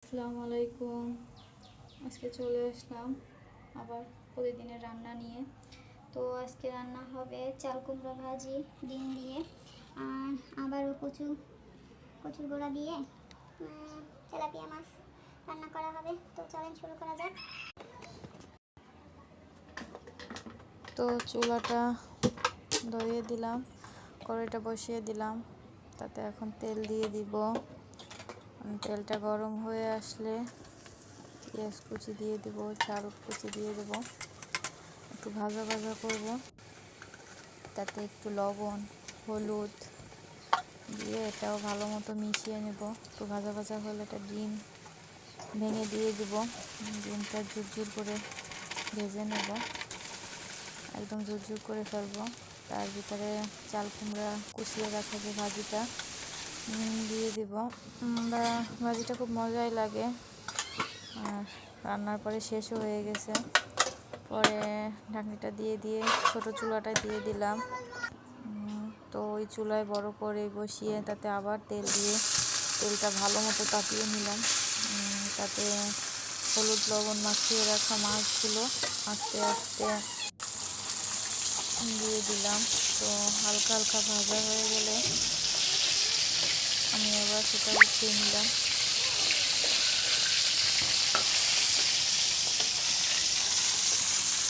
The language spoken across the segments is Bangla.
আসসালামু আলাইকুম। আজকে চলে আসলাম আবার প্রতিদিনের রান্না নিয়ে। তো আজকে রান্না হবে চাল কুমড়া ভাজি ডিম দিয়ে, আর আবারও কচুর গোড়া দিয়ে তেলাপিয়া মাছ রান্না করা হবে। তো চলেন শুরু করা যাক। তো চুলাটা ধরিয়ে দিলাম, কড়াইটা বসিয়ে দিলাম, তাতে এখন তেল দিয়ে দিব। তেলটা গরম হয়ে আসলে পেঁয়াজ কুচি দিয়ে দেব, চাল কুচি দিয়ে দেব, একটু ভাজা ভাজা করব। তাতে একটু লবণ হলুদ দিয়ে এটাও ভালো মতো মিশিয়ে নেব। একটু ভাজা ভাজা হলে এটা ডিম ভেঙে দিয়ে দেব। ডিমটা ঝুরঝুর করে ভেজে নেব, একদম ঝুরঝুর করে ফেলবো। তার ভিতরে চাল কুমড়া কুচিয়ে রাখা যে ভাজিটা দিয়ে দিব। ভাজিটা খুব মজাই লাগে, আর রান্নার পরে শেষও হয়ে গেছে। পরে ঢাকনিটা দিয়ে ছোট চুলাটা দিয়ে দিলাম। তো ওই চুলায় বড় করে বসিয়ে তাতে আবার তেল দিয়ে তেলটা ভালো মতো তাপিয়ে নিলাম। তাতে হলুদ লবণ মাখিয়ে রাখা মাছগুলো আস্তে আস্তে দিয়ে দিলাম। তো হালকা হালকা ভাজা হয়ে গেলে আমি আবার সেটা উঠিয়ে নিলাম।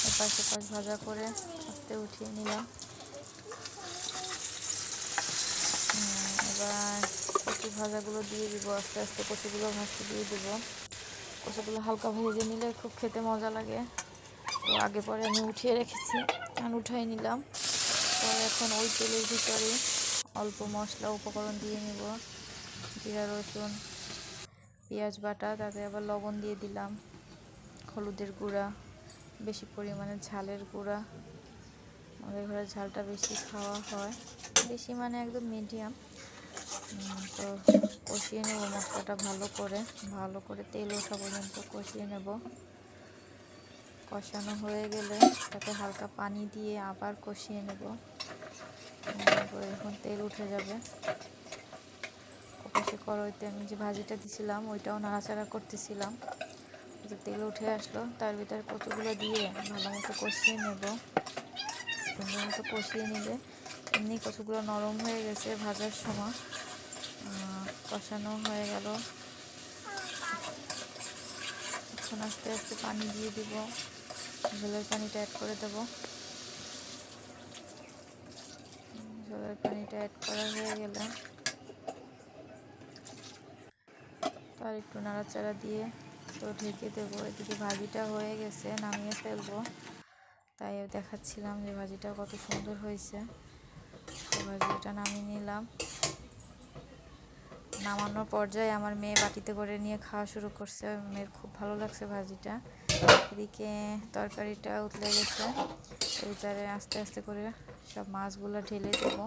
এপাশ ওপাশ ভাজা করে আস্তে উঠিয়ে নিলাম। এবার কচু ভাজাগুলো দিয়ে দিব, আস্তে আস্তে কচুগুলো ভাজতে দিয়ে দিব। কচুগুলো হালকা ভেজে নিলে খুব খেতে মজা লাগে। তো আগে পরে আমি উঠিয়ে রেখেছি, আর উঠাই নিলাম। তো এখন ওই তেলের ভিতরে অল্প মশলা উপকরণ দিয়ে নিব, জিরা রসুন পেঁয়াজ বাটা, তাতে আবার লবণ দিয়ে দিলাম, হলুদের গুঁড়া, বেশি পরিমাণে ঝালের গুঁড়া। আমাদের ঘরে ঝালটা বেশি খাওয়া হয়, বেশি মানে একদম মিডিয়াম। তো কষিয়ে নেব মশলাটা ভালো করে তেল ওঠা পর্যন্ত কষিয়ে নেব। কষানো হয়ে গেলে তাতে হালকা পানি দিয়ে আবার কষিয়ে নেব। এখন তেল উঠে যাবে। ওপাশে কড়াইতে আমি যে ভাজিটা দিছিলাম ওইটাও নাড়াচাড়া করতেছিলাম। তেল উঠে আসলো, তার ভিতরে কচুগুলো দিয়ে ভালো মতো কষিয়ে নেব। সুন্দর মতো কষিয়ে নিলে এমনি কচুগুলো নরম হয়ে গেছে ভাজার সময়। কষানো হয়ে গেল, এখন আস্তে আস্তে পানি দিয়ে দিব, ঝোলের পানিটা অ্যাড করে দেব। ঝোলের পানিটা অ্যাড করা হয়ে গেলে তার একটু নাড়াচাড়া দিয়ে তো ঢেকে দেবো। এদিকে ভাজিটা হয়ে গেছে, নামিয়ে ফেলবো। তাই দেখাচ্ছিলাম যে ভাজিটা কত সুন্দর হয়েছে। তো ভাজিটা নামিয়ে নিলাম। নামানোর পর্যায়ে আমার মেয়ে বাটিতে করে নিয়ে খাওয়া শুরু করছে। মেয়ের খুব ভালো লাগছে ভাজিটা। এদিকে তরকারিটা উতলে গেছে, এবারে আস্তে আস্তে করে সব মাছগুলো ঢেলে দেবো।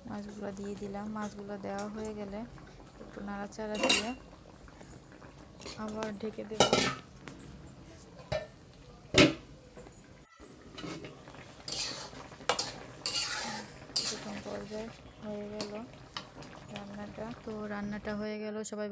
মাছগুলো দিয়ে দিলাম। মাছগুলো দেওয়া হয়ে গেলে একটু নাড়াচাড়া দিয়ে আবার ঢেকে দেব। প্রথম পর্যায়ে হয়ে গেল রান্নাটা। তো রান্নাটা হয়ে গেল, সবাই